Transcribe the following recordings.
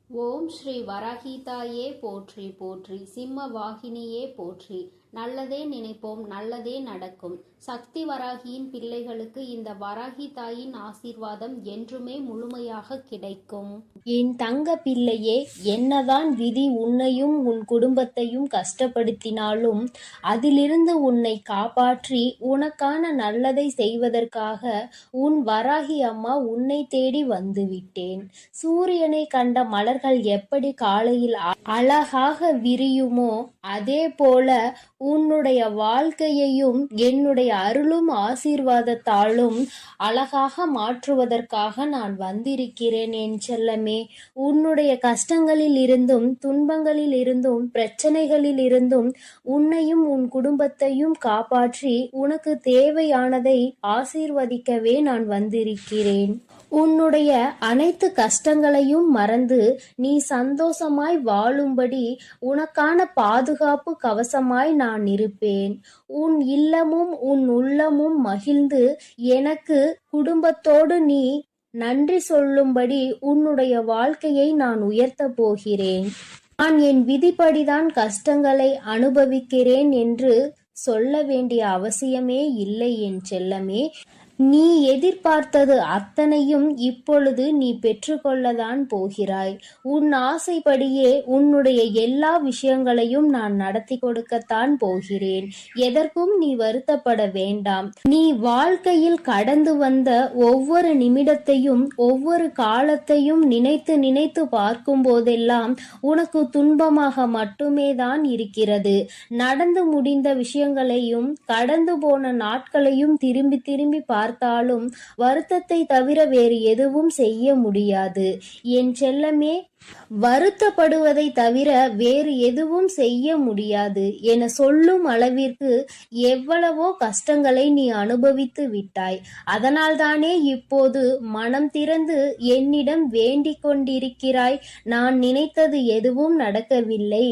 ஓம் ஸ்ரீ வராகிதாயே போற்றி போற்றி, சிம்ம வாகினியே போற்றி. நல்லதே நினைப்போம், நல்லதே நடக்கும். சக்தி வராகியின் பிள்ளைகளுக்கு இந்த வராகி தாயின் ஆசீர்வாதம் என்றுமே முழுமையாக கிடைக்கும். என் தங்க பிள்ளையே, என்னதான் விதி உன்னையும் உன் குடும்பத்தையும் கஷ்டப்படுத்தினாலும் அதிலிருந்து உன்னை காப்பாற்றி உனக்கான நல்லதை செய்வதற்காக உன் வராகி அம்மா உன்னை தேடி வந்துவிட்டேன். சூரியனை கண்ட மலர்கள் எப்படி காலையில் அழகாக விரியுமோ அதே போல உன்னுடைய வாழ்க்கையையும் என்னுடைய அருளும் ஆசீர்வாதத்தாலும் அழகாக மாற்றுவதற்காக நான் வந்திருக்கிறேன் என் செல்லமே. உன்னுடைய கஷ்டங்களில் இருந்தும் துன்பங்களில் இருந்தும் பிரச்சனைகளில் இருந்தும் உன்னையும் உன் குடும்பத்தையும் காப்பாற்றி உனக்கு தேவையானதை ஆசீர்வதிக்கவே நான் வந்திருக்கிறேன். உன்னுடைய அனைத்து கஷ்டங்களையும் மறந்து நீ சந்தோஷமாய் வாழும்படி உனக்கான பாதுகாப்பு கவசமாய் நான் இருப்பேன். உன் இல்லமும் உன் உள்ளமும் மகிழ்ந்து எனக்கு குடும்பத்தோடு நீ நன்றி சொல்லும்படி உன்னுடைய வாழ்க்கையை நான் உயர்த்த போகிறேன். நான் என் விதிப்படிதான் கஷ்டங்களை அனுபவிக்கிறேன் என்று சொல்ல வேண்டிய அவசியமே இல்லை என் செல்லமே. நீ எதிர்பார்த்தது அத்தனையும் இப்பொழுது நீ பெற்றுக்கொள்ளதான் போகிறாய். உன் ஆசைப்படியே உன்னுடைய எல்லா விஷயங்களையும் நான் நடத்தி கொடுக்கத்தான் போகிறேன். எதற்கும் நீ வருத்தப்பட வேண்டாம். நீ வாழ்க்கையில் கடந்து வந்த ஒவ்வொரு நிமிடத்தையும் ஒவ்வொரு காலத்தையும் நினைத்து நினைத்து பார்க்கும் போதெல்லாம் உனக்கு துன்பமாக மட்டுமே தான் இருக்கிறது. நடந்து முடிந்த விஷயங்களையும் கடந்து போன நாட்களையும் திரும்பி திரும்பி பார்த்தாலும் வருத்தத்தை தவிர வேறு எதுவும் செய்ய முடியாது என் செல்லமே. வருத்தப்படுவதை தவிர வேறு எதுவும் செய்ய முடியாது என சொல்லும் அளவிற்கு எவ்வளவோ கஷ்டங்களை நீ அனுபவித்து விட்டாய். அதனால்தானே இப்போது மனம் திறந்து என்னிடம் வேண்டிக் கொண்டிருக்கிறாய். நான் நினைத்தது எதுவும் நடக்கவில்லை.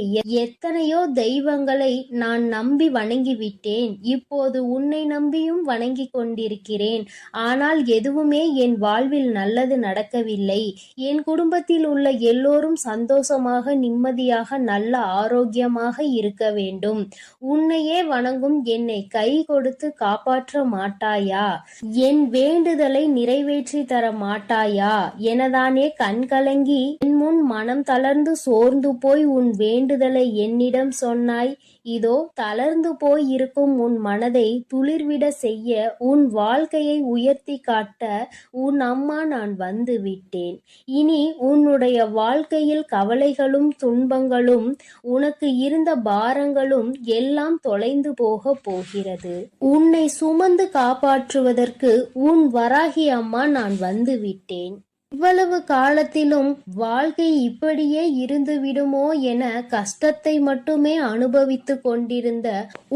எத்தனையோ தெய்வங்களை நான் நம்பி வணங்கிவிட்டேன். இப்போது உன்னை நம்பியும் வணங்கி கொண்டிருக்கிறேன். ஆனால் எதுவுமே என் வாழ்வில் நல்லது நடக்கவில்லை. என் குடும்பத்தில் உள்ள எல்லோரும் சந்தோஷமாக நிம்மதியாக நல்ல ஆரோக்கியமாக இருக்க வேண்டும். உன்னையே வணங்கும் என்னை கை கொடுத்து காப்பாற்ற மாட்டாயா? என் வேண்டுதலை நிறைவேற்றி தர மாட்டாயா எனதானே கண்கலங்கி என் முன் மனம் தளர்ந்து சோர்ந்து போய் உன் வேண்டுதலை என்னிடம் சொன்னாய். இதோ தளர்ந்து போய் இருக்கும் உன் மனதை துளிர்விட செய்ய உன் வாழ்க்கையை உயர்த்தி காட்ட உன் அம்மா நான் வந்து விட்டேன். இனி உன்னுடைய வாழ்க்கையில் கவலைகளும் துன்பங்களும் உனக்கு இருந்த பாரங்களும் எல்லாம் தொலைந்து போக போகிறது. உன்னை சுமந்து காப்பாற்றுவதற்கு உன் வராகி அம்மா நான் வந்து விட்டேன். இவ்வளவு காலத்திலும் வாழ்க்கை இப்படியே இருந்து விடுமோ என கஷ்டத்தை மட்டுமே அனுபவித்து கொண்டிருந்த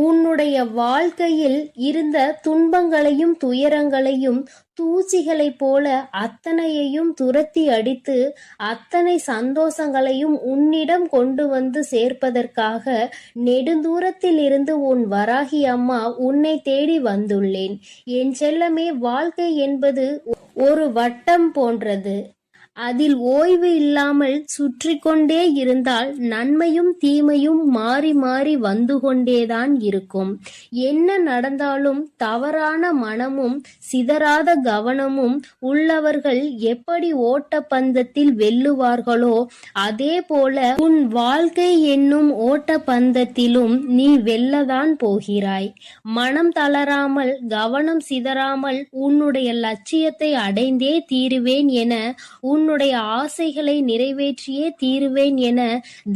உன்னுடைய வாழ்க்கையில் இருந்த துன்பங்களையும் துயரங்களையும் தூசிகளைப் போல அத்தனையையும் துரத்தி அடித்து அத்தனை சந்தோஷங்களையும் உன்னிடம் கொண்டு வந்து சேர்ப்பதற்காக நெடுந்தூரத்தில் இருந்து உன் வராகி அம்மா உன்னை தேடி வந்துள்ளேன். என் செல்லமே, வாழ்க்கை என்பது ஒரு வட்டம் போன்றது. அதில் ஓய்வு இல்லாமல் சுற்றி கொண்டே இருந்தால் நன்மையும் தீமையும் மாறி மாறி வந்து கொண்டேதான் இருக்கும். என்ன நடந்தாலும் தவறான மனமும் சிதறாத கவனமும் உள்ளவர்கள் எப்படி ஓட்டப்பந்தத்தில் வெல்லுவார்களோ அதே போல உன் வாழ்க்கை என்னும் ஓட்டப்பந்தத்திலும் நீ வெல்லதான் போகிறாய். மனம் தளராமல் கவனம் சிதறாமல் உன்னுடைய லட்சியத்தை அடைந்தே தீருவேன் என உன்னுடைய ஆசைகளை நிறைவேற்றியே தீருவேன் என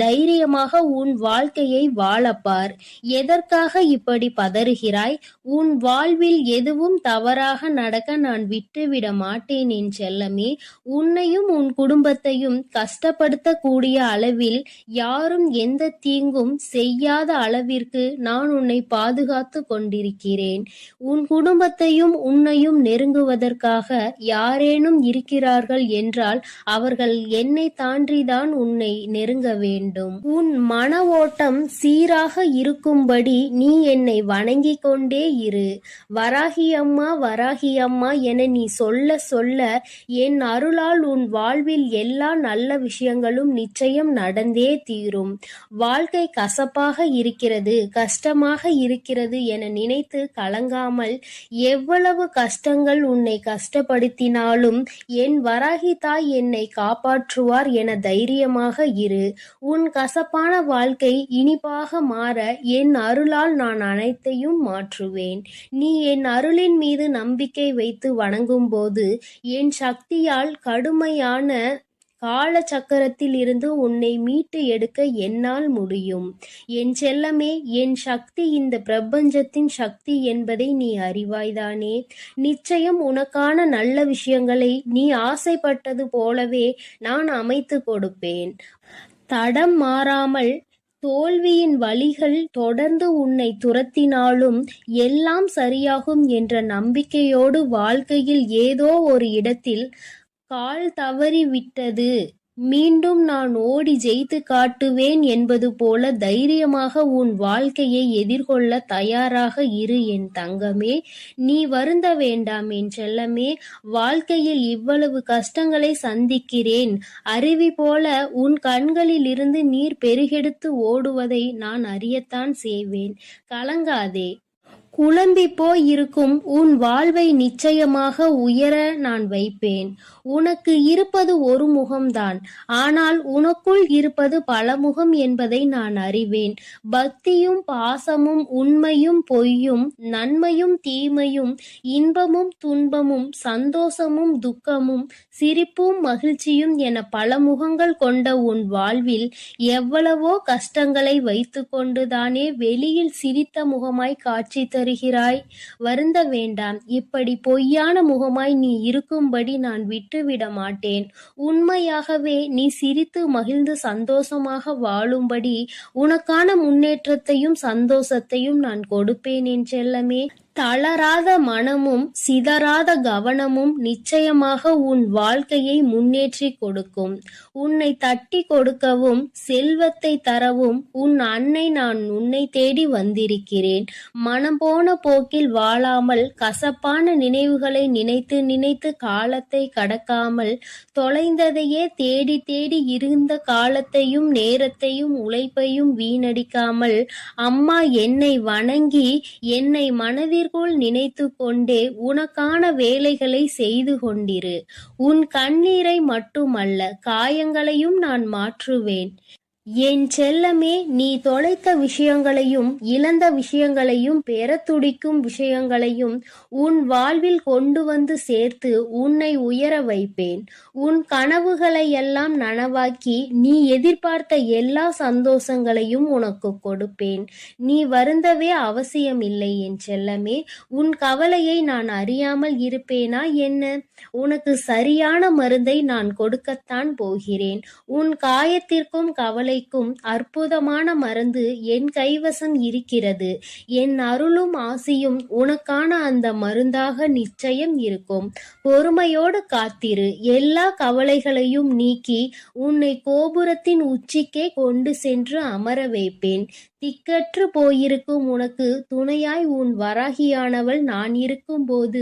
தைரியமாக உன் வாழ்க்கையை வாழப்பார். எதற்காக இப்படி பதறுகிறாய்? உன் வாழ்வில் எதுவும் தவறாக நடக்க நான் விட்டுவிட மாட்டேன் என் செல்லமே. உன்னையும் உன் குடும்பத்தையும் கஷ்டப்படுத்தக்கூடிய அளவில் யாரும் எந்த தீங்கும் செய்யாத அளவிற்கு நான் உன்னை பாதுகாத்து கொண்டிருக்கிறேன். உன் குடும்பத்தையும் உன்னையும் நெருங்குவதற்காக யாரேனும் இருக்கிறார்கள் என்றால் அவர்கள் என்னை தாண்டிதான் உன்னை நெருங்க வேண்டும். உன் மன ஓட்டம் சீராக இருக்கும்படி நீ என்னை வணங்கிக் கொண்டே இரு. வராகி அம்மா, வராகி அம்மா என நீ சொல்ல சொல்ல என் அருளால் உன் வாழ்வில் எல்லா நல்ல விஷயங்களும் நிச்சயம் நடந்தே தீரும். வாழ்க்கை கசப்பாக இருக்கிறது, கஷ்டமாக இருக்கிறது என நினைத்து கலங்காமல், எவ்வளவு கஷ்டங்கள் உன்னை கஷ்டப்படுத்தினாலும் என் வராகி தாய் என்னை காப்பாற்றுவார் என தைரியமாக இரு. உன் கசப்பான வாழ்க்கை இனிப்பாக மாற என் அருளால் நான் அனைத்தையும் மாற்றுவேன். நீ என் அருளின் மீது நம்பிக்கை வைத்து வணங்கும்போது என் சக்தியால் கடுமையான கால சக்கரத்தில் இருந்து உன்னை மீட்டு எடுக்க என்னால் முடியும். என் செல்லமே, என் சக்தி இந்த பிரபஞ்சத்தின் சக்தி என்பதை நீ அறிவாய்தானே? நிச்சயம் உனக்கான நல்ல விஷயங்களை நீ ஆசைப்பட்டது போலவே நான் அமைத்து கொடுப்பேன். தடம் மாறாமல் தோல்வியின் வலிகள் தொடர்ந்து உன்னை துரத்தினாலும் எல்லாம் சரியாகும் என்ற நம்பிக்கையோடு வாழ்க்கையில் ஏதோ ஒரு இடத்தில் கால் தவறி விட்டது, மீண்டும் நான் ஓடி ஜெயித்து காட்டுவேன் என்பது போல தைரியமாக உன் வாழ்க்கையை எதிர்கொள்ள தயாராக இரு என் தங்கமே. நீ வருந்த வேண்டாம் என் செல்லமே. வாழ்க்கையில் இவ்வளவு கஷ்டங்களை சந்திக்கிறேன். அருவி போல உன் கண்களில் இருந்து நீர் பெருகெடுத்து ஓடுவதை நான் அறியத்தான் செய்வேன். கலங்காதே. குழம்பி போய் இருக்கும் உன் வாழ்வை நிச்சயமாக உயர நான் வைப்பேன். உனக்கு இருப்பது ஒரு முகம்தான், ஆனால் உனக்குள் இருப்பது பல முகம் என்பதை நான் அறிவேன். பக்தியும் பாசமும் உண்மையும் பொய்யும் நன்மையும் தீமையும் இன்பமும் துன்பமும் சந்தோஷமும் துக்கமும் சிரிப்பும் மகிழ்ச்சியும் என பல முகங்கள் கொண்ட உன் வாழ்வில் எவ்வளவோ கஷ்டங்களை வைத்து கொண்டுதானே வெளியில் சிரித்த முகமாய் காட்சி தருகிறாய். வருந்த வேண்டாம். இப்படி பொய்யான முகமாய் நீ இருக்கும்படி நான் விட்டுவிட மாட்டேன். உண்மையாகவே நீ சிரித்து மகிழ்ந்து சந்தோஷமாக வாழும்படி உனக்கான முன்னேற்றத்தையும் சந்தோஷத்தையும் நான் கொடுப்பேன் என் செல்லமே. தளராத மனமும் சிதறாத கவனமும் நிச்சயமாக உன் வாழ்க்கையை முன்னேற்றி கொடுக்கும். உன்னை தட்டி கொடுக்கவும் செல்வத்தை தரவும் உன் அன்னை நான் உன்னை தேடி வந்திருக்கிறேன். மனம் போன போக்கில் வாழாமல் கசப்பான நினைவுகளை நினைத்து நினைத்து காலத்தை கடக்காமல் தொலைந்ததையே தேடி தேடி இருந்த காலத்தையும் நேரத்தையும் உழைப்பையும் வீணடிக்காமல் அம்மா என்னை வணங்கி என்னை மனதிற்குள் நினைத்து கொண்டே உனக்கான வேலைகளை செய்து கொண்டிரு. உன் கண்ணீரை மட்டுமல்ல காயங்களையும் நான் மாற்றுவேன். என் செல்லமே, நீ தொலைத்த விஷயங்களையும் இழந்த விஷயங்களையும் பெற துடிக்கும் விஷயங்களையும் உன் வாழ்வில் கொண்டு வந்து சேர்த்து உன்னை உயர வைப்பேன். உன் கனவுகளை எல்லாம் நனவாக்கி நீ எதிர்பார்த்த எல்லா சந்தோஷங்களையும் உனக்கு கொடுப்பேன். நீ வருந்தவே அவசியமில்லை என் செல்லமே. உன் கவலையை நான் அறியாமல் இருப்பேனா என்ன? உனக்கு சரியான மருந்தை நான் கொடுக்கத்தான் போகிறேன். உன் காயத்திற்கும் கவலைக்கும் அற்புதமான மருந்து என் கைவசம் இருக்கிறது. என் அருளும் ஆசியும் உனக்கான அந்த மருந்தாக நிச்சயம் இருக்கும். பொறுமையோடு காத்திரு. எல்லா கவலைகளையும் நீக்கி உன்னை கோபுரத்தின் உச்சிக்கே கொண்டு சென்று அமர வைப்பேன். திக்கற்று போயிருக்கும் உனக்கு துணையாய் உன் வராகியானவள் நான் இருக்கும்போது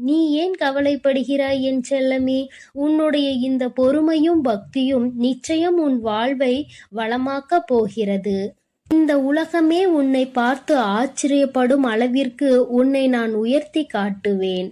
நீ ஏன் கவலைப்படுகிறாய் என் செல்லமே? உன்னுடைய இந்த பொறுமையும் பக்தியும் நிச்சயம் உன் வாழ்வை வளமாக்கப் போகிறது. இந்த உலகமே உன்னை பார்த்து ஆச்சரியப்படும் அளவிற்கு உன்னை நான் உயர்த்தி காட்டுவேன்.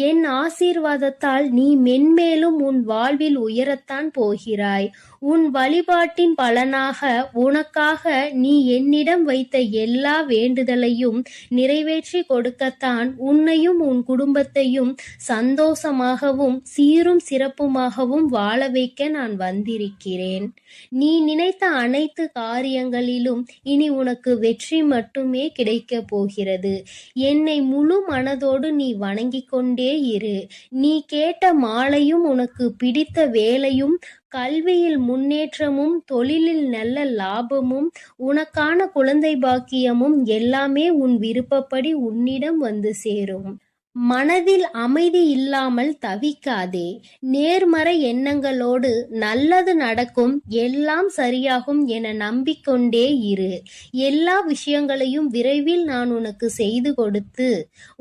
என் ஆசீர்வாதத்தால் நீ மென்மேலும் உன் வாழ்வில் உயரத்தான் போகிறாய். உன் வழிபாட்டின் பலனாக உனக்காக நீ என்னிடம் வைத்த எல்லா வேண்டுதலையும் நிறைவேற்றி கொடுக்கத்தான் உன்னையும் உன் குடும்பத்தையும் சந்தோஷமாகவும் சீரும் சிறப்புமாகவும் வாழ வைக்க நான் வந்திருக்கிறேன். நீ நினைத்த அனைத்து காரியங்களிலும் இனி உனக்கு வெற்றி மட்டுமே கிடைக்கப் போகிறது. என்னை முழு மனதோடு நீ வணங்கிக் கொண்டே இரு. நீ கேட்ட மாலையும் உனக்கு பிடித்த வேலையும் கல்வியில் முன்னேற்றமும் தொழிலில் நல்ல லாபமும் உனக்கான குழந்தை பாக்கியமும் எல்லாமே உன் விருப்பப்படி உன்னிடம் வந்து சேரும். மனதில் அமைதி இல்லாமல் தவிக்காதே. நேர்மறை எண்ணங்களோடு நல்லது நடக்கும், எல்லாம் சரியாகும் என நம்பிக்கொண்டே இரு. எல்லா விஷயங்களையும் விரைவில் நான் உனக்கு செய்து கொடுத்து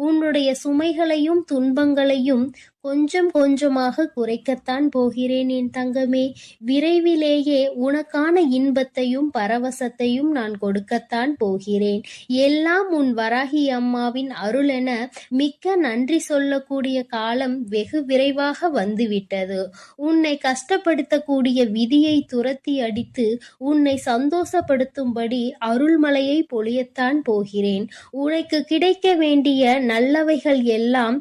உன்னுடைய சுமைகளையும் துன்பங்களையும் கொஞ்சம் கொஞ்சமாக குறைக்கத்தான் போகிறேன் என் தங்கமே. விரைவிலேயே உனக்கான இன்பத்தையும் பரவசத்தையும் நான் கொடுக்கத்தான் போகிறேன். எல்லாம் உன் வராகி அம்மாவின் அருளென மிக்க நன்றி சொல்லக்கூடிய காலம் வெகு விரைவாக வந்துவிட்டது. உன்னை கஷ்டப்படுத்தக்கூடிய விதியை துரத்தி அடித்து உன்னை சந்தோஷப்படுத்தும்படி அருள்மலையை பொழியத்தான் போகிறேன். உனக்கு கிடைக்க வேண்டிய நல்லவைகள் எல்லாம்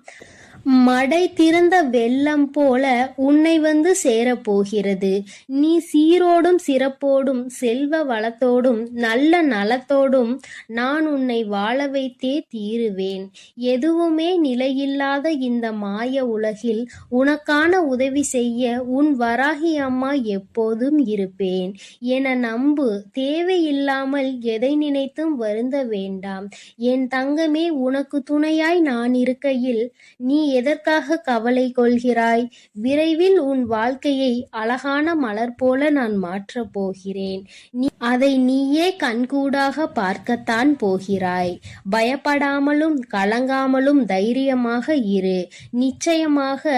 மடை திறந்த வெள்ளம் போல உன்னை வந்து சேரப்போகிறது. நீ சீரோடும் சிறப்போடும் செல்வ வளத்தோடும் நல்ல நலத்தோடும் நான் உன்னை வாழ வைத்தே தீருவேன். எதுவுமே நிலையில்லாத இந்த மாய உலகில் உனக்கான உதவி செய்ய உன் வராகி அம்மா எப்போதும் இருப்பேன் என நம்பு. தேவையில்லாமல் எதை நினைத்தும் வருந்த வேண்டாம் என் தங்கமே. உனக்கு துணையாய் நான் இருக்கையில் நீ எதற்காக கவலை கொள்கிறாய்? விரைவில் உன் வாழ்க்கையை அழகான மலர் போல நான் மாற்றப் போகிறேன். அதை நீயே கண்கூடாக பார்க்கத்தான் போகிறாய். பயப்படாமலும் கலங்காமலும் தைரியமாக இரு. நிச்சயமாக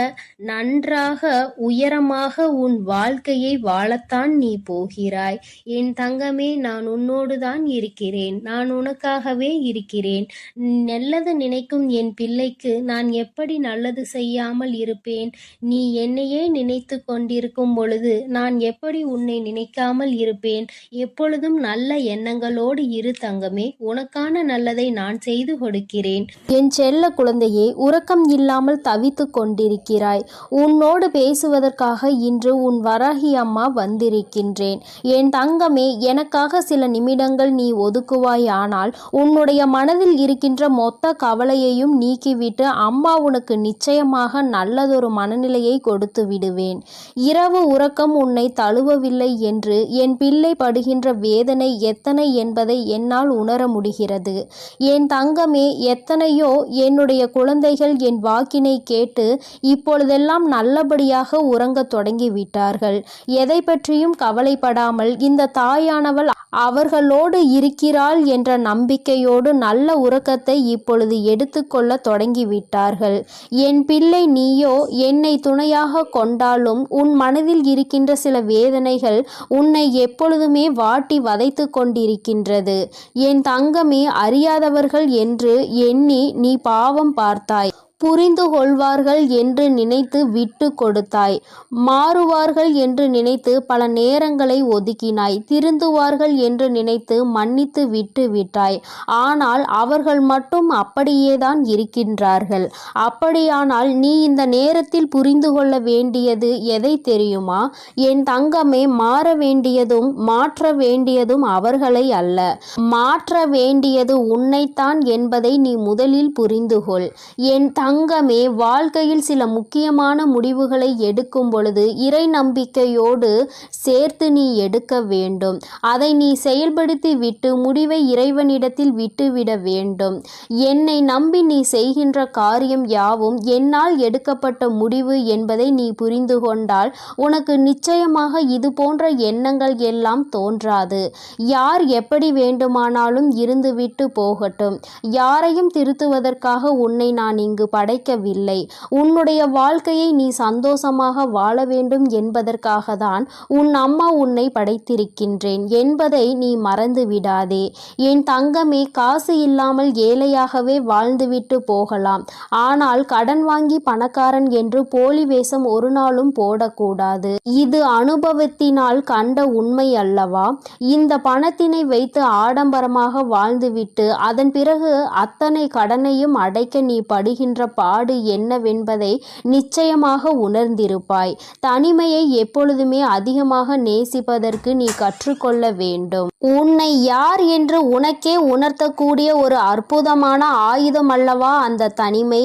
நன்றாக உயரமாக உன் வாழ்க்கையை வாழத்தான் நீ போகிறாய் என் தங்கமே. நான் உன்னோடு தான் இருக்கிறேன். நான் உனக்காகவே இருக்கிறேன். நல்லது நினைக்கும் என் பிள்ளைக்கு நான் எப்படி நல்லது செய்யாமல் இருப்பேன்? நீ என்னையே நினைத்து கொண்டிருக்கும் பொழுது நான் எப்படி உன்னை நினைக்காமல் இருப்பேன்? எப்பொழுதும் நல்ல எண்ணங்களோடு இரு தங்கமே. உனக்கான நல்லதை நான் செய்து கொடுக்கிறேன். என் செல்ல குழந்தையே, உறக்கம் இல்லாமல் தவித்து கொண்டிருக்கிறாய். உன்னோடு பேசுவதற்காக இன்று உன் வராகி அம்மா வந்திருக்கின்றேன். என் தங்கமே, எனக்காக சில நிமிடங்கள் நீ ஒதுக்குவாய். ஆனால் உன்னுடைய மனதில் இருக்கின்ற மொத்த கவலையையும் நீக்கிவிட்டு அம்மா உனக்கு நிச்சயமாக நல்லதொரு மனநிலையை கொடுத்து விடுவேன். இரவு உறக்கம் உன்னை தழுவவில்லை என்று என் பிள்ளை படுகின்ற வேதனை எத்தனை என்பதை என்னால் உணர முடிகிறது. என் தங்கமே, எத்தனையோ என்னுடைய குழந்தைகள் என் வாக்கினை கேட்டு இப்பொழுதெல்லாம் நல்லபடியாக உறங்க தொடங்கிவிட்டார்கள். எதை பற்றியும் கவலைப்படாமல் இந்த தாயானவள் அவர்களோடு இருக்கிறாள் என்ற நம்பிக்கையோடு நல்ல உறக்கத்தை இப்பொழுது எடுத்துக்கொள்ள தொடங்கிவிட்டார்கள். என் பிள்ளை, நீயோ என்னை துணையாக கொண்டாலும் உன் மனதில் இருக்கின்ற சில வேதனைகள் உன்னை எப்பொழுதுமே வாட்டி வதைத்து கொண்டிருக்கின்றது. என் தங்கமே, அறியாதவர்கள் என்று எண்ணி நீ பாவம் பார்த்தாய். புரிந்து கொள்வார்கள் என்று நினைத்து விட்டு கொடுத்தாய். மாறுவார்கள் என்று நினைத்து பல நேரங்களை ஒதுக்கினாய். திருந்துவார்கள் என்று நினைத்து மன்னித்து விட்டு விட்டாய். ஆனால் அவர்கள் மட்டும் அப்படியேதான் இருக்கின்றார்கள். அப்படியானால் நீ இந்த நேரத்தில் புரிந்து கொள்ள வேண்டியது எதை தெரியுமா? என் தங்கமே, மாற வேண்டியதும் மாற்ற வேண்டியதும் அவர்களை அல்ல, மாற்ற வேண்டியது உன்னைத்தான் என்பதை நீ முதலில் புரிந்து கொள். என் தங்கமே, வாழ்க்கையில் சில முக்கியமான முடிவுகளை எடுக்கும் பொழுது இறை நம்பிக்கையோடு சேர்த்து நீ எடுக்க வேண்டும். அதை நீ செயல்படுத்தி விட்டு முடிவை இறைவனிடத்தில் விட்டுவிட வேண்டும். என்னை நம்பி நீ செய்கின்ற காரியம் யாவும் என்னால் எடுக்கப்பட்ட முடிவு என்பதை நீ புரிந்து கொண்டால் உனக்கு நிச்சயமாக இது போன்ற எண்ணங்கள் எல்லாம் தோன்றாது. யார் எப்படி வேண்டுமானாலும் இருந்துவிட்டு போகட்டும். யாரையும் திருத்துவதற்காக உன்னை நான் இங்கு படைக்கவில்லை. உன்னுடைய வாழ்க்கையை நீ சந்தோஷமாக வாழ வேண்டும் என்பதற்காக தான் உன் அம்மா உன்னை படைத்திருக்கின்றேன் என்பதை நீ மறந்து விடாதே. என் தங்கமே, காசு இல்லாமல் ஏழையாகவே வாழ்ந்துவிட்டு போகலாம். ஆனால் கடன் வாங்கி பணக்காரன் என்று போலி வேஷம் ஒரு நாளும் போடக்கூடாது. இது அனுபவத்தினால் கண்ட உண்மை அல்லவா? இந்த பணத்தினை வைத்து ஆடம்பரமாக வாழ்ந்துவிட்டு அதன் பிறகு அத்தனை கடனையும் அடைக்க நீ படுகின்ற பாடு என்னவென்பதை நிச்சயமாக உணர்ந்திருப்பாய். தனிமையை எப்பொழுதுமே அதிகமாக நேசிப்பதற்கு நீ கற்றுக்கொள்ள வேண்டும். உன்னை யார் என்று உனக்கே உணர்த்தக்கூடிய ஒரு அற்புதமான ஆயுதம் அல்லவா அந்த தனிமை?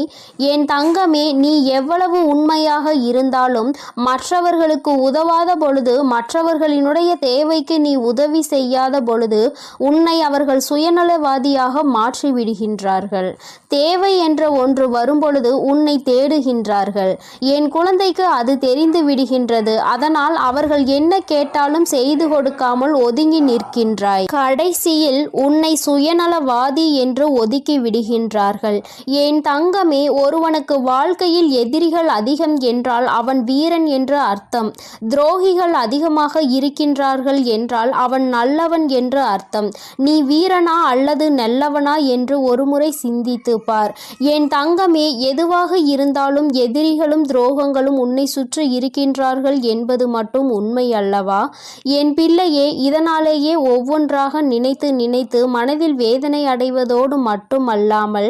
என் தங்கமே, நீ எவ்வளவு உண்மையாக இருந்தாலும் மற்றவர்களுக்கு உதவாத பொழுது, மற்றவர்களினுடைய தேவைக்கு நீ உதவி செய்யாத பொழுது உன்னை அவர்கள் சுயநலவாதியாக மாற்றி விடுகின்றார்கள். தேவை என்ற ஒன்று வரும்பொழுது உன்னை தேடுகின்றார்கள். என் குழந்தைக்கு அது தெரிந்து விடுகின்றது. அதனால் அவர்கள் என்ன கேட்டாலும் செய்து கொடுக்காமல் ஒதுங்கி நிற்கின்றாய். கடைசியில் உன்னை சுயநலவாதி என்று ஒதுக்கி விடுகின்றார்கள். என் தங்கமே, ஒருவனுக்கு வாழ்க்கையில் எதிரிகள் அதிகம் என்றால் அவன் வீரன் என்று அர்த்தம். துரோகிகள் அதிகமாக இருக்கின்றார்கள் என்றால் அவன் நல்லவன் என்று அர்த்தம். நீ வீரனா அல்லது நல்லவனா என்று ஒருமுறை சிந்தித்து பார். என் தங்கமே, எதுவாக இருந்தாலும் எதிரிகளும் துரோகங்களும் உன்னை சுற்றி இருக்கின்றார்கள் என்பது மட்டும் உண்மை அல்லவா? என் பிள்ளையே, இதனாலேயே ஒவ்வொன்றாக நினைத்து நினைத்து மனதில் வேதனை அடைவதோடு மட்டுமல்லாமல்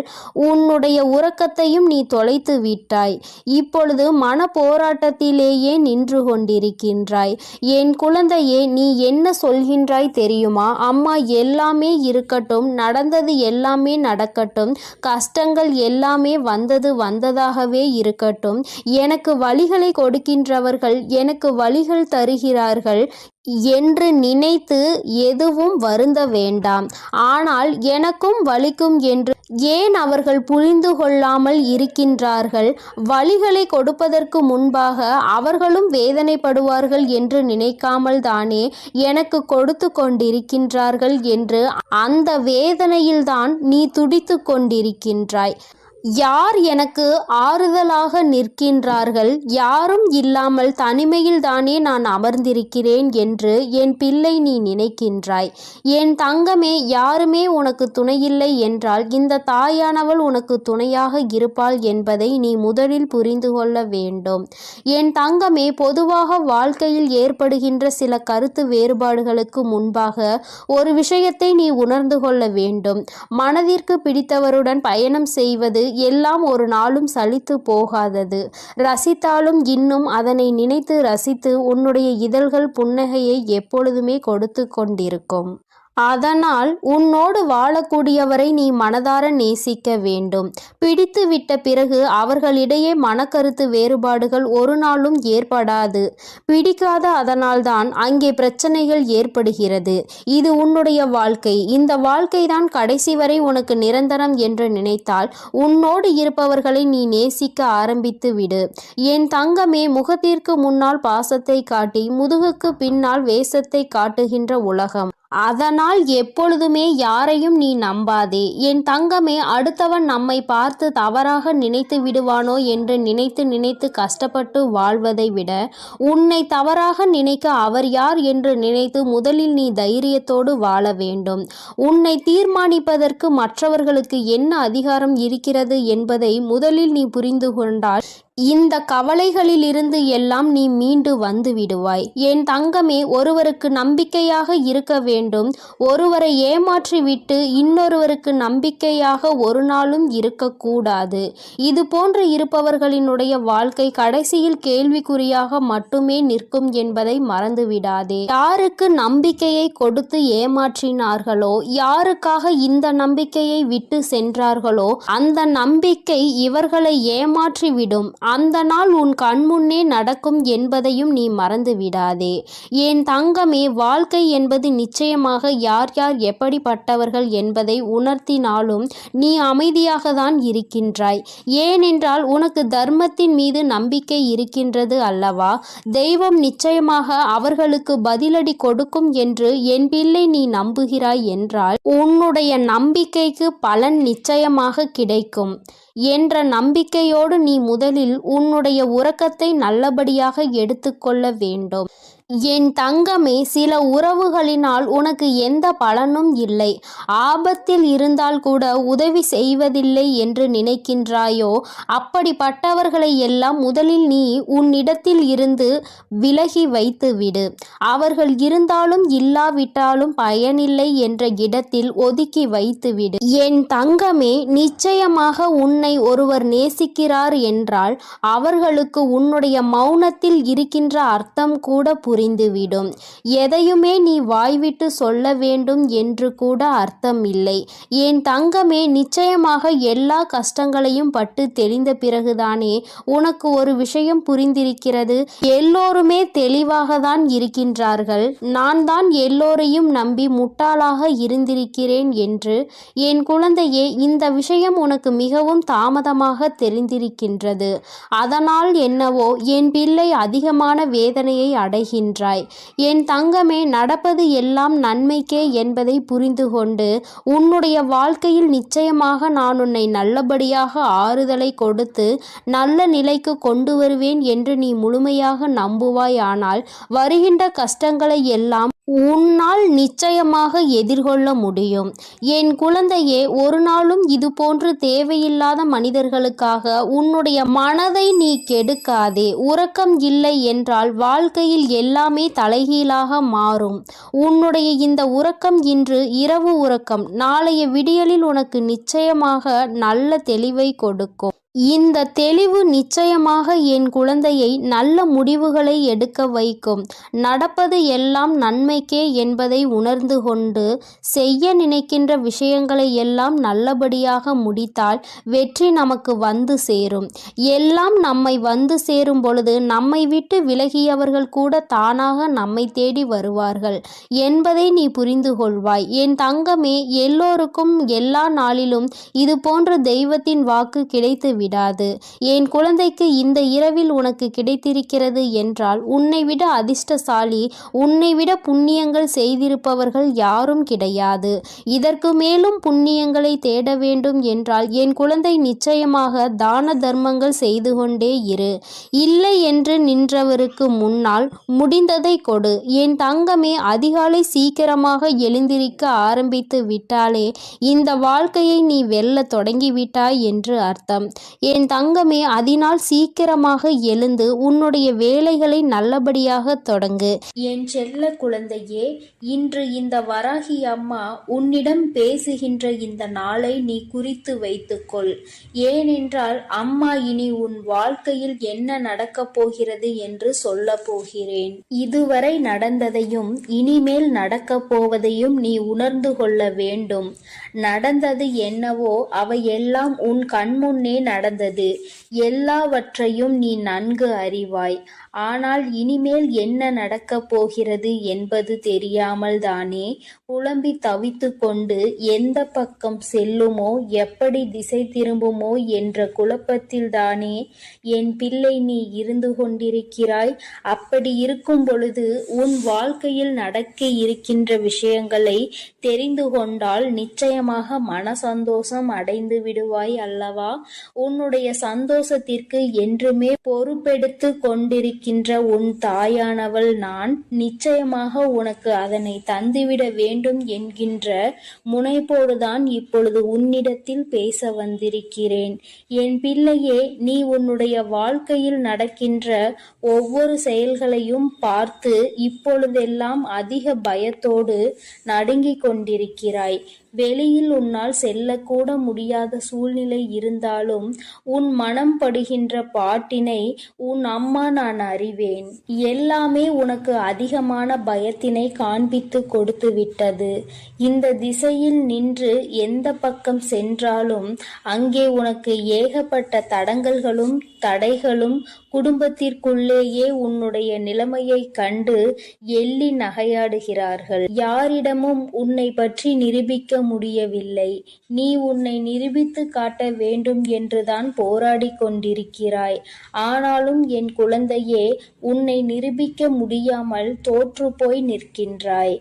உன்னுடைய உறக்கத்தையும் நீ தொலைத்து விட்டாய். இப்பொழுது மன போராட்டத்திலேயே நின்று கொண்டிருக்கின்றாய். என் குழந்தையே, நீ என்ன சொல்கின்றாய் தெரியுமா? அம்மா, எல்லாமே இருக்கட்டும், நடந்தது எல்லாமே நடக்கட்டும், கஷ்டங்கள் எல்லாமே வந்தது வந்ததாகவே இருக்கட்டும், எனக்கு வலிகளை கொடுக்கின்றவர்கள் எனக்கு வலிகள் தருகிறார்கள் என்று நினைத்து எதுவும் வருந்த வேண்டாம். ஆனால் எனக்கும் வலிக்கும் என்று ஏன் அவர்கள் புரிந்து கொள்ளாமல் இருக்கின்றார்கள்? வலிகளை கொடுப்பதற்கு முன்பாக அவர்களும் வேதனைப்படுவார்கள் என்று நினைக்காமல் தானே எனக்கு கொடுத்து கொண்டிருக்கின்றார்கள் என்று அந்த வேதனையில்தான் நீ துடித்து கொண்டிருக்கின்றாய். யார் எனக்கு ஆறுதலாக நிற்கின்றார்கள்? யாரும் இல்லாமல் தனிமையில் தானே நான் அமர்ந்திருக்கிறேன் என்று என் பிள்ளை நீ நினைக்கின்றாய். என் தங்கமே, யாருமே உனக்கு துணையில்லை என்றால் இந்த தாயானவள் உனக்கு துணையாக இருப்பாள் என்பதை நீ முதலில் புரிந்து கொள்ள வேண்டும். என் தங்கமே, பொதுவாக வாழ்க்கையில் ஏற்படுகின்ற சில கருத்து வேறுபாடுகளுக்கு முன்பாக ஒரு விஷயத்தை நீ உணர்ந்து கொள்ள வேண்டும். மனதிற்கு பிடித்தவருடன் பயணம் செய்வது எல்லாம் ஒரு நாளும் சலித்து போகாதது. ரசித்தாலும் இன்னும் அதனை நினைத்து ரசித்து உன்னுடைய இதழ்கள் புன்னகையை எப்பொழுதுமே கொடுத்து கொண்டிருக்கும். அதனால் உன்னோடு வாழக்கூடியவரை நீ மனதார நேசிக்க வேண்டும். பிடித்து விட்ட பிறகு அவர்களிடையே மனக்கருத்து வேறுபாடுகள் ஒரு நாளும் ஏற்படாது. பிடிக்காத அதனால்தான் அங்கே பிரச்சனைகள் ஏற்படுகிறது. இது உன்னுடைய வாழ்க்கை. இந்த வாழ்க்கைதான் கடைசி வரை உனக்கு நிரந்தரம் என்று நினைத்தால் உன்னோடு இருப்பவர்களை நீ நேசிக்க ஆரம்பித்து விடு. என் தங்கமே, முகத்திற்கு முன்னால் பாசத்தை காட்டி முதுகுக்கு பின்னால் வேஷத்தை காட்டுகின்ற உலகம். அதனால் எப்பொழுதுமே யாரையும் நீ நம்பாதே. என் தங்கமே, அடுத்தவன் நம்மை பார்த்து தவறாக நினைத்து விடுவானோ என்று நினைத்து நினைத்து கஷ்டப்பட்டு வாழ்வதை விட உன்னை தவறாக நினைக்க அவர் யார் என்று நினைத்து முதலில் நீ தைரியத்தோடு வாழ வேண்டும். உன்னை தீர்மானிப்பதற்கு மற்றவர்களுக்கு என்ன அதிகாரம் இருக்கிறது என்பதை முதலில் நீ புரிந்து கொண்டால் இந்த கவலைகளிலிருந்து எல்லாம் நீ மீண்டு வந்து விடுவாய். என் தங்கமே, ஒருவருக்கு நம்பிக்கையாக இருக்க வேண்டும். ஒருவரை ஏமாற்றி விட்டு இன்னொருவருக்கு நம்பிக்கையாக ஒரு நாளும் இருக்கக்கூடாது. இது போன்று இருப்பவர்களினுடைய வாழ்க்கை கடைசியில் கேள்விக்குறியாக மட்டுமே நிற்கும் என்பதை மறந்துவிடாதே. யாருக்கு நம்பிக்கையை கொடுத்து ஏமாற்றினார்களோ, யாருக்காக இந்த நம்பிக்கையை விட்டு சென்றார்களோ அந்த நம்பிக்கை இவர்களை ஏமாற்றிவிடும். அந்த நாள் உன் கண்முன்னே நடக்கும் என்பதையும் நீ மறந்து விடாதே. என் தங்கமே, வாழ்க்கை என்பது நிச்சயமாக யார் யார் எப்படிப்பட்டவர்கள் என்பதை உணர்த்தினாலும் நீ அமைதியாக தான் இருக்கின்றாய். ஏனென்றால் உனக்கு தர்மத்தின் மீது நம்பிக்கை இருக்கின்றது அல்லவா? தெய்வம் நிச்சயமாக அவர்களுக்கு பதிலடி கொடுக்கும் என்று என் பிள்ளை நீ நம்புகிறாய் என்றால் உன்னுடைய நம்பிக்கைக்கு பலன் நிச்சயமாக கிடைக்கும் என்ற நம்பிக்கையோடு நீ முதலில் உன்னுடைய உறக்கத்தை நல்லபடியாக எடுத்துக்கொள்ள வேண்டும். என் தங்கமே, சில உறவுகளினால் உனக்கு எந்த பலனும் இல்லை. ஆபத்தில் இருந்தால் கூட உதவி செய்வதில்லை என்று நினைக்கின்றாயோ, அப்படிப்பட்டவர்களை எல்லாம் முதலில் நீ உன்னிடத்தில் இருந்து விலகி வைத்து விடு. அவர்கள் இருந்தாலும் இல்லாவிட்டாலும் பயனில்லை என்ற இடத்தில் ஒதுக்கி வைத்து விடு. என் தங்கமே, நிச்சயமாக உன்னை ஒருவர் நேசிக்கிறார் என்றால் அவர்களுக்கு உன்னுடைய மௌனத்தில் இருக்கின்ற அர்த்தம் கூட புரியும். புரிந்துவிடும். எதையுமே நீ வாய்விட்டு சொல்ல வேண்டும் என்று கூட அர்த்தம் இல்லை. என் தங்கமே, நிச்சயமாக எல்லா கஷ்டங்களையும் பட்டு தெளிந்த பிறகுதானே உனக்கு ஒரு விஷயம் புரிந்திருக்கிறது. எல்லோருமே தெளிவாக தான் இருக்கின்றார்கள். நான் தான் எல்லோரையும் நம்பி முட்டாளாக இருந்திருக்கிறேன் என்று. என் குழந்தையே, இந்த விஷயம் உனக்கு மிகவும் தாமதமாக தெரிந்திருக்கின்றது. அதனால் என்னவோ என் பிள்ளை அதிகமான வேதனையை அடைகின்றாய். என் தங்கமே, நடப்பது எல்லாம் நன்மைக்கே என்பதை புரிந்து கொண்டு உன்னுடைய வாழ்க்கையில் நிச்சயமாக நான் உன்னை நல்லபடியாக ஆறுதலை கொடுத்து நல்ல நிலைக்கு கொண்டு வருவேன் என்று நீ முழுமையாக நம்புவாய். ஆனால் வருகின்ற கஷ்டங்களை எல்லாம் உன்னால் நிச்சயமாக எதிர்கொள்ள முடியும். என் குழந்தையே, ஒரு நாளும் இது போன்று தேவையில்லாத மனிதர்களுக்காக உன்னுடைய மனதை நீ கெடுக்காதே. உறக்கம் இல்லை என்றால் வாழ்க்கையில் எல்லாமே தலைகீழாக மாறும். உன்னுடைய இந்த உறக்கம் இன்று இரவு உறக்கம் நாளைய விடியலில் உனக்கு நிச்சயமாக நல்ல தெளிவை கொடுக்கும். இந்த தெளிவு நிச்சயமாக என் குழந்தையை நல்ல முடிவுகளை எடுக்க வைக்கும். நடப்பது எல்லாம் நன்மைக்கே என்பதை உணர்ந்து கொண்டு செய்ய நினைக்கின்ற விஷயங்களை எல்லாம் நல்லபடியாக முடித்தால் வெற்றி நமக்கு வந்து சேரும். எல்லாம் நம்மை வந்து சேரும் பொழுது நம்மை விட்டு விலகியவர்கள் கூட தானாக நம்மை தேடி வருவார்கள் என்பதை நீ புரிந்து கொள்வாய். என் தங்கமே, எல்லோருக்கும் எல்லா நாளிலும் இது போன்ற தெய்வத்தின் வாக்கு கிடைத்து விடாது. என் குழந்தைக்கு இந்த இரவில் உனக்கு கிடைத்திருக்கிறது என்றால் உன்னை விட அதிர்ஷ்டசாலி, உன்னை விட புண்ணியங்கள் செய்திருப்பவர்கள் யாரும் கிடையாது. இதற்கு மேலும் புண்ணியங்களை தேட வேண்டும் என்றால் என் குழந்தை நிச்சயமாக தான தர்மங்கள் செய்து கொண்டே இரு. இல்லை என்று நின்றவருக்கு முன்னால் முடிந்ததை கொடு. என் தங்கமே, அதிகாலை சீக்கிரமாக எழுந்திருக்க ஆரம்பித்து விட்டாலே இந்த வாழ்க்கையை நீ வெல்ல தொடங்கிவிட்டாய் என்று அர்த்தம். என் தங்கமே, அதனால் சீக்கிரமாக எழுந்து உன்னுடைய வேலைகளை நல்லபடியாக தொடங்கு. என் செல்ல குழந்தையே, இன்று இந்த வராகி அம்மா உன்னிடம் பேசுகின்ற இந்த நாளை நீ குறித்து வைத்துக்கொள். ஏனென்றால் அம்மா இனி உன் வாழ்க்கையில் என்ன நடக்கப் போகிறது என்று சொல்ல போகிறேன். இதுவரை நடந்ததையும் இனிமேல் நடக்கப் போவதையும் நீ உணர்ந்து கொள்ள வேண்டும். நடந்தது என்னவோ அவையெல்லாம் உன் கண்முன்னே நடந்தது. எல்லாவற்றையும் நீ நன்கு அறிவாய். ஆனால் இனிமேல் என்ன நடக்கப் போகிறது என்பது தெரியாமல் தானே புலம்பி தவித்து கொண்டு எந்த பக்கம் செல்லுமோ, எப்படி திசை திரும்புமோ என்ற குழப்பத்தில் தானே என் பிள்ளை நீ இருந்து கொண்டிருக்கிறாய். அப்படி இருக்கும் பொழுது உன் வாழ்க்கையில் நடக்க இருக்கின்ற விஷயங்களை தெரிந்து கொண்டால் நிச்சயமாக மன சந்தோஷம் அடைந்து விடுவாய் அல்லவா? உன்னுடைய சந்தோஷத்திற்கு என்றுமே பொறுப்பெடுத்து கொண்டிருக்கின்ற உன் தாயானவள் நான். நிச்சயமாக உனக்கு அதனை தந்துவிட வேண்டும் என்கின்ற முனைப்போடுதான் இப்பொழுது உன்னிடத்தில் பேச வந்திருக்கிறேன். என் பிள்ளையே, நீ உன்னுடைய வாழ்க்கையில் நடக்கின்ற ஒவ்வொரு செயல்களையும் பார்த்து இப்பொழுதெல்லாம் அதிக பயத்தோடு நடுங்கிக் கொண்டிருக்கிறாய். வெளியில் உன்னால் செல்லக்கூட முடியாத சூழ்நிலை இருந்தாலும் உன் மனம் படுகின்ற பாட்டினை உன் அம்மா நான் அறிவேன். எல்லாமே உனக்கு அதிகமான பயத்தினை காண்பித்து கொடுத்து விட்டது. இந்த திசையில் நின்று எந்த பக்கம் சென்றாலும் அங்கே உனக்கு ஏகப்பட்ட தடங்கல்களும் தடைகளும், குடும்பத்திற்குள்ளேயே உன்னுடைய நிலைமையை கண்டு எள்ளி நகையாடுகிறார்கள். யாரிடமும் உன்னை பற்றி நிரூபிக்க முடியவில்லை. நீ உன்னை நிரூபித்து காட்ட வேண்டும் என்றுதான் போராடி கொண்டிருக்கிறாய். ஆனாலும் என் குழந்தையே, உன்னை நிரூபிக்க முடியாமல் தோற்று போய் நிற்கின்றாய்.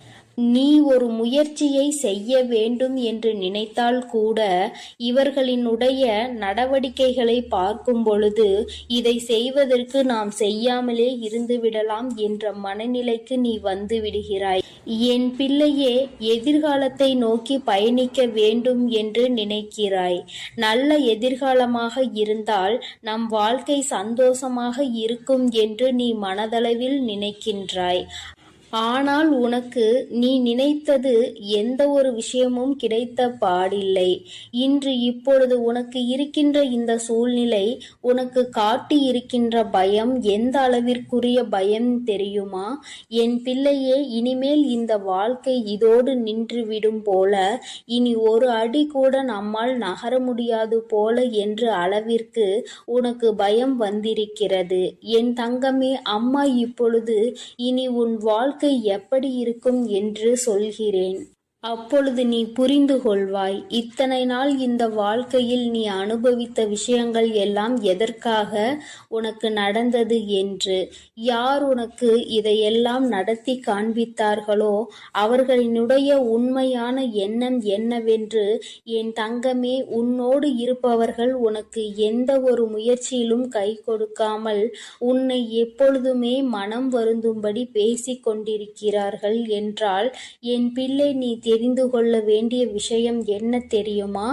நீ ஒரு முயற்சியை செய்ய வேண்டும் என்று நினைத்தால் கூட இவர்களினுடைய நடவடிக்கைகளை பார்க்கும் பொழுது இதை செய்வதற்கு நாம் செய்யாமலே இருந்துவிடலாம் என்ற மனநிலைக்கு நீ வந்து விடுகிறாய். என் பிள்ளையே, எதிர்காலத்தை நோக்கி பயணிக்க வேண்டும் என்று நினைக்கிறாய். நல்ல எதிர்காலமாக இருந்தால் நம் வாழ்க்கை சந்தோஷமாக இருக்கும் என்று நீ மனதளவில் நினைக்கின்றாய். ஆனால் உனக்கு நீ நினைத்தது எந்த ஒரு விஷயமும் கிடைத்த பாடில்லை. இன்று இப்பொழுது உனக்கு இருக்கின்ற இந்த சூழ்நிலை உனக்கு காட்டி இருக்கின்ற பயம் எந்த அளவிற்குரிய பயம் தெரியுமா? என் பிள்ளையே, இனிமேல் இந்த வாழ்க்கை இதோடு நின்றுவிடும் போல, இனி ஒரு அடி கூட நம்மால் நகர முடியாது போல என்ற அளவிற்கு உனக்கு பயம் வந்திருக்கிறது. என் தங்கமே, அம்மா இப்பொழுது இனி உன் வாழ்க்கை எப்படி இருக்கும் என்று சொல்கிறேன். அப்பொழுது நீ புரிந்து கொள்வாய். இத்தனை நாள் இந்த வாழ்க்கையில் நீ அனுபவித்த விஷயங்கள் எல்லாம் எதற்காக உனக்கு நடந்தது என்று. யார் உனக்கு இதையெல்லாம் நடத்தி காண்பித்தார்களோ அவர்களினுடைய உண்மையான எண்ணம் என்னவென்று என் தங்கமே, உன்னோடு இருப்பவர்கள் உனக்கு எந்த ஒரு முயற்சியிலும் கை கொடுக்காமல் உன்னை எப்பொழுதுமே மனம் வருந்தும்படி பேசிக் கொண்டிருக்கிறார்கள் என்றால், என் பிள்ளை, நீ தெரிந்து கொள்ள வேண்டிய விஷயம் என்ன தெரியுமா?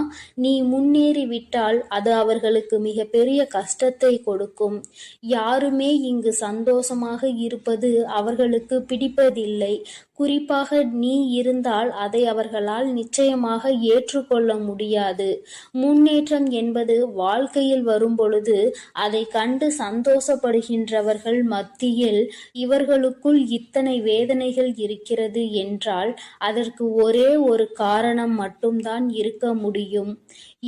நீ முன்னேறிவிட்டால் அது அவர்களுக்கு மிக பெரிய கஷ்டத்தை கொடுக்கும். யாருமே இங்கு சந்தோஷமாக இருப்பது அவர்களுக்கு பிடிப்பதில்லை. குறிப்பாக நீ இருந்தால் அதை அவர்களால் நிச்சயமாக ஏற்றுக்கொள்ள முடியாது. முன்னேற்றம் என்பது வாழ்க்கையில் வரும்பொழுது அதை கண்டு சந்தோஷப்படுகின்றவர்கள் மத்தியில் இவர்களுக்குள் இத்தனை வேதனைகள் இருக்கிறது என்றால் அதற்கு ஒரே ஒரு காரணம் மட்டும்தான் இருக்க முடியும்.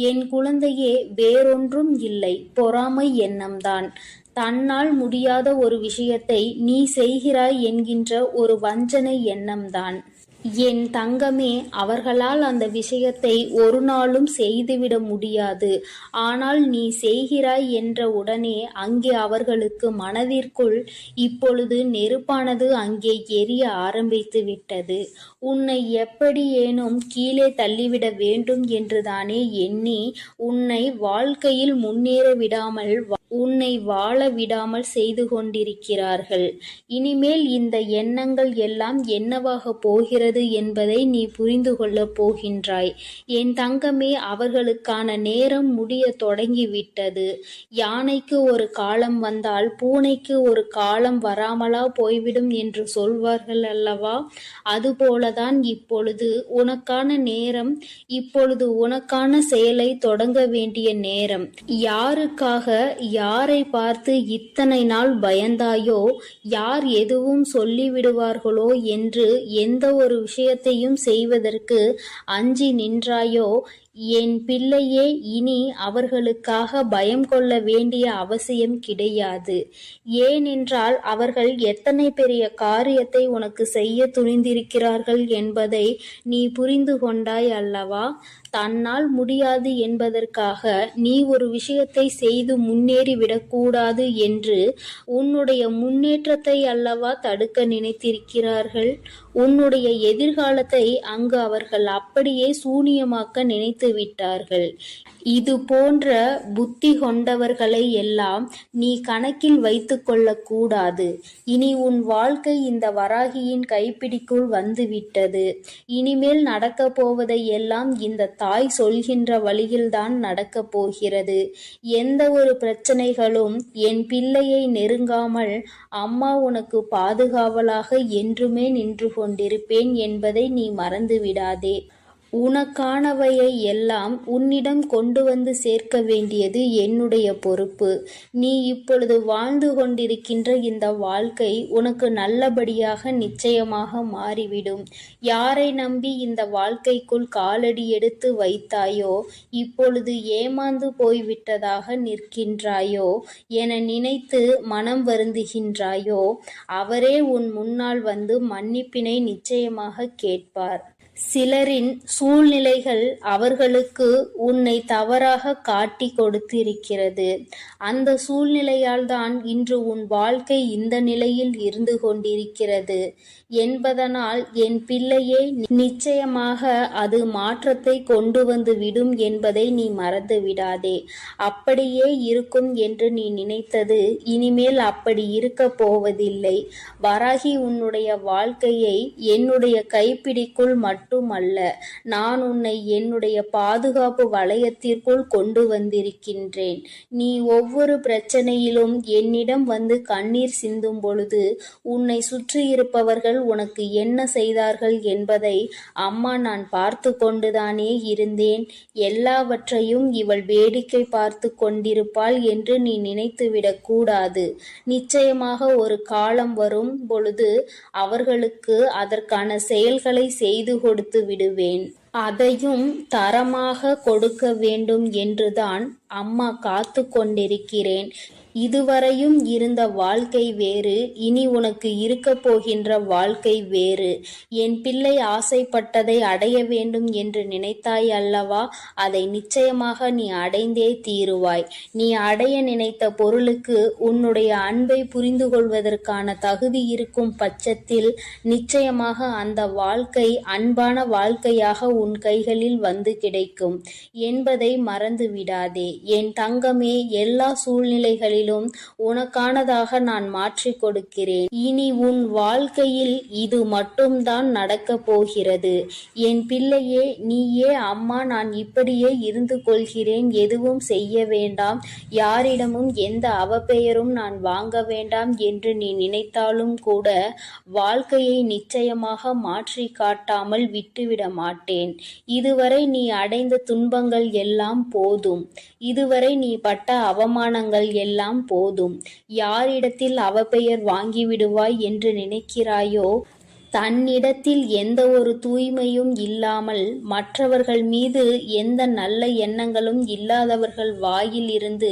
என் குழந்தையே, வேறொன்றும் இல்லை, பொறாமை எண்ணம்தான். தன்னால் முடியாத ஒரு விஷயத்தை நீ செய்கிறாய் என்கின்ற ஒரு வஞ்சனை எண்ணம்தான். என் தங்கமே, அவர்களால் அந்த விஷயத்தை ஒரு நாளும் செய்துவிட முடியாது. ஆனால் நீ செய்கிறாய் என்ற உடனே அங்கே அவர்களுக்கு மனதிற்குள் இப்பொழுது நெருப்பானது அங்கே எரிய ஆரம்பித்து விட்டது. உன்னை எப்படியேனும் கீழே தள்ளிவிட வேண்டும் என்றுதானே எண்ணி உன்னை வாழ்க்கையில் முன்னேற விடாமல், உன்னை வாழ விடாமல் செய்து கொண்டிருக்கிறார்கள். இனிமேல் இந்த எண்ணங்கள் எல்லாம் என்னவாக போகிறது என்பதை நீ புரிந்து கொள்ளப் போகின்றாய். என் தங்கமே, அவர்களுக்கான நேரம் முடிய தொடங்கிவிட்டது. யானைக்கு ஒரு காலம் வந்தால் பூனைக்கு ஒரு காலம் வராமலா போய்விடும் என்று சொல்வார்கள் அல்லவா? அதுபோலதான் இப்பொழுது உனக்கான நேரம், இப்பொழுது உனக்கான செயலை தொடங்க வேண்டிய நேரம். யாருக்காக, யாரை பார்த்து இத்தனை நாள் பயந்தாயோ, யார் எதுவும் சொல்லிவிடுவார்களோ என்று எந்த ஒரு விஷயத்தையும் செய்வதற்கு அஞ்சி நின்றாயோ, என் பிள்ளையே, இனி அவர்களுக்காக பயம் கொள்ள வேண்டிய அவசியம் கிடையாது. ஏனென்றால் அவர்கள் எத்தனை பெரிய காரியத்தை உனக்கு செய்ய துணிந்திருக்கிறார்கள் என்பதை நீ புரிந்து கொண்டாய் அல்லவா? தன்னால் முடியாது என்பதற்காக நீ ஒரு விஷயத்தை செய்து முன்னேறி விடக்கூடாது என்று உன்னுடைய முன்னேற்றத்தை அல்லவா தடுக்க நினைத்திருக்கிறார்கள். உன்னுடைய எதிர்காலத்தை அங்கு அவர்கள் அப்படியே சூனியமாக்க நினைத்து விட்டார்கள். இது போன்ற புத்தி கொண்டவர்களை எல்லாம் நீ கணக்கில் வைத்து கொள்ளக்கூடாது. இனி உன் வாழ்க்கை இந்த வராகியின் கைப்பிடிக்குள் வந்துவிட்டது. இனிமேல் நடக்கப் போவதை எல்லாம் இந்த தாய் சொல்கின்ற வழியில்தான் நடக்கப் போகிறது. எந்த ஒரு பிரச்சனைகளும் என் பிள்ளையை நெருங்காமல் அம்மா உனக்கு பாதுகாவலாக என்றுமே நின்று கொண்டிருப்பேன் என்பதை நீ மறந்து விடாதே. உனக்கானவையை எல்லாம் உன்னிடம் கொண்டு வந்து சேர்க்க வேண்டியது என்னுடைய பொறுப்பு. நீ இப்பொழுது வாழ்ந்து கொண்டிருக்கின்ற இந்த வாழ்க்கை உனக்கு நல்லபடியாக நிச்சயமாக மாறிவிடும். யாரை நம்பி இந்த வாழ்க்கைக்குள் காலடி எடுத்து வைத்தாயோ, இப்பொழுது ஏமாந்து போய்விட்டதாக நிற்கின்றாயோ என நினைத்து மனம் வருந்துகின்றாயோ, அவரே உன் முன்னால் வந்து மன்னிப்பினை நிச்சயமாக கேட்பார். சிலரின் சூழ்நிலைகள் அவர்களுக்கு உன்னை தவறாக காட்டி கொடுத்திருக்கிறது. அந்த சூழ்நிலையால் தான் இன்று உன் வாழ்க்கை இந்த நிலையில் இருந்து கொண்டிருக்கிறது என்பதனால் என் பிள்ளையே, நிச்சயமாக அது மாற்றத்தை கொண்டு வந்து விடும் என்பதை நீ மறந்து விடாதே. அப்படியே இருக்கும் என்று நீ நினைத்தது இனிமேல் அப்படி இருக்க போவதில்லை. வராகி உன்னுடைய வாழ்க்கையை என்னுடைய கைப்பிடிக்குள் மட்டும் மட்டுமல்ல, நான் உன்னை என்னுடைய பாதுகாப்பு வளையத்திற்குள் கொண்டு வந்திருக்கின்றேன். நீ ஒவ்வொரு பிரச்சனையிலும் என்னிடம் வந்து கண்ணீர் சிந்தும் பொழுது உன்னை சுற்றியிருப்பவர்கள் உனக்கு என்ன செய்தார்கள் என்பதை அம்மா நான் பார்த்து கொண்டுதானே இருந்தேன். எல்லாவற்றையும் இவள் வேடிக்கை பார்த்து கொண்டிருப்பாள் என்று நீ நினைத்துவிடக் கூடாது. நிச்சயமாக ஒரு காலம் வரும் பொழுது அவர்களுக்கு அதற்கான செயல்களை செய்து கொடுத்து விடுவேன். அதையும் தரமாக கொடுக்க வேண்டும் என்றுதான் அம்மா காத்து கொண்டிருக்கிறேன். இதுவரையும் இருந்த வாழ்க்கை வேறு, இனி உனக்கு இருக்க போகின்ற வாழ்க்கை வேறு. என் பிள்ளை ஆசைப்பட்டதை அடைய வேண்டும் என்று நினைத்தாய் அல்லவா? அதை நிச்சயமாக நீ அடைந்தே தீருவாய். நீ அடைய நினைத்த பொருளுக்கு உன்னுடைய அன்பை புரிந்து கொள்வதற்கான தகுதி இருக்கும் பட்சத்தில் நிச்சயமாக அந்த வாழ்க்கை அன்பான வாழ்க்கையாக உன் கைகளில் வந்து கிடைக்கும் என்பதை மறந்து விடாதே. என் தங்கமே, எல்லா சூழ்நிலைகளிலும் உனக்கானதாக நான் மாற்றிக் கொடுக்கிறேன். இனி உன் வாழ்க்கையில் இது மட்டும்தான் நடக்கப் போகிறது. என் பிள்ளையே, நீயே அம்மா நான் இப்படியே இருந்து கொள்கிறேன், எதுவும் செய்ய வேண்டாம், யாரிடமும் எந்த அவப்பெயரும் நான் வாங்க வேண்டாம் என்று நீ நினைத்தாலும் கூட வாழ்க்கையை நிச்சயமாக மாற்றி காட்டாமல் விட்டுவிட மாட்டேன். இதுவரை நீ அடைந்த துன்பங்கள் எல்லாம் போதும். இதுவரை நீ பட்ட அவமானங்கள் எல்லாம் போதும். யாரிடத்தில் அவப்பெயர் வாங்கிவிடுவாய் என்று நினைக்கிறாயோ, தன்னிடத்தில் எந்த ஒரு தூய்மையும் இல்லாமல் மற்றவர்கள் மீது எந்த நல்ல எண்ணங்களும் இல்லாதவர்கள் வாயில் இருந்து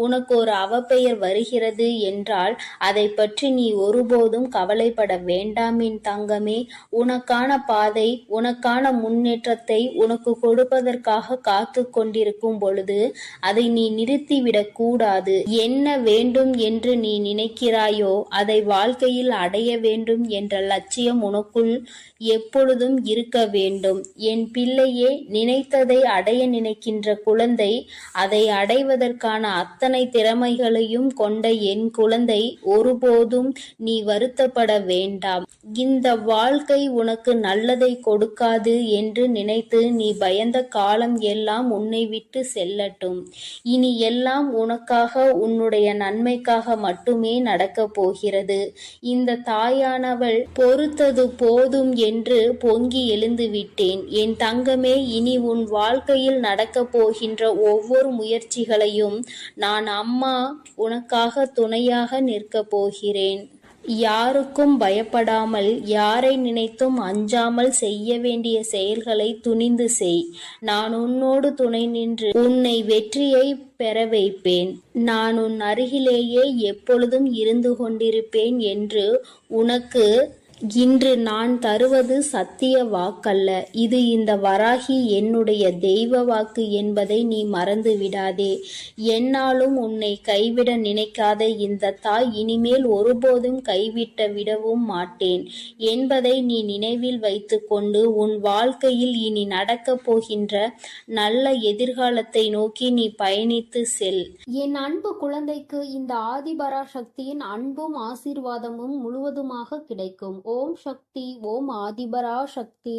உனக்கு ஒரு அவப்பெயர் வருகிறது என்றால் அதை பற்றி நீ ஒருபோதும் கவலைப்பட வேண்டாம் என் தங்கமே. உனக்கான பாதை, உனக்கான முன்னேற்றத்தை உனக்கு கொடுப்பதற்காக காத்து கொண்டிருக்கும் பொழுது அதை நீ நிறுத்திவிடக் கூடாது. என்ன வேண்டும் என்று நீ நினைக்கிறாயோ அதை வாழ்க்கையில் அடைய வேண்டும் என்ற லட்சியம் உனக்குள் எப்பொழுதும் இருக்க வேண்டும். என் பிள்ளையே, நினைத்ததை அடைய நினைக்கின்ற குழந்தை, அதை அடைவதற்கான அத்தனை திறமைகளையும் கொண்ட என் குழந்தை, ஒருபோதும் நீ வருத்தப்பட வேண்டாம். இந்த வாழ்க்கை உனக்கு நல்லதை கொடுக்காது என்று நினைத்து நீ பயந்த காலம் எல்லாம் உன்னை விட்டு செல்லட்டும். இனி எல்லாம் உனக்காக, உன்னுடைய நன்மைக்காக மட்டுமே நடக்கப் போகிறது. இந்த தாயானவள் பொறுத்தது போதும் என்று பொங்கி எழுந்து விட்டேன். என் தங்கமே, இனி உன் வாழ்க்கையில் நடக்கப் போகின்ற ஒவ்வொரு முயற்சிகளையும் நான் அம்மா உனக்காக துணையாக நிற்கப் போகிறேன். யாருக்கும் பயப்படாமல், யாரை நினைத்தும் அஞ்சாமல் செய்ய வேண்டிய செயல்களை துணிந்து செய். நான் உன்னோடு துணை நின்று உன்னை வெற்றியை பெற வைப்பேன். நான் உன் அருகிலேயே எப்பொழுதும் இருந்து கொண்டிருப்பேன் என்று உனக்கு இன்று நான் தருவது சத்திய வாக்கல்ல. இது இந்த வராகி என்னுடைய தெய்வ வாக்கு என்பதை நீ மறந்து விடாதே. என்னாலும் உன்னை கைவிட நினைக்காத இந்த தாய் இனிமேல் ஒருபோதும் கைவிட்டு விடவும் மாட்டேன் என்பதை நீ நினைவில் வைத்து கொண்டு உன் வாழ்க்கையில் இனி நடக்கப் போகின்ற நல்ல எதிர்காலத்தை நோக்கி நீ பயணித்து செல். என் அன்பு குழந்தைக்கு இந்த ஆதிபராசக்தியின் அன்பும் ஆசீர்வாதமும் முழுவதுமாக கிடைக்கும். ஓம் சக்தி, ஓம் ஆதிபராசக்தி.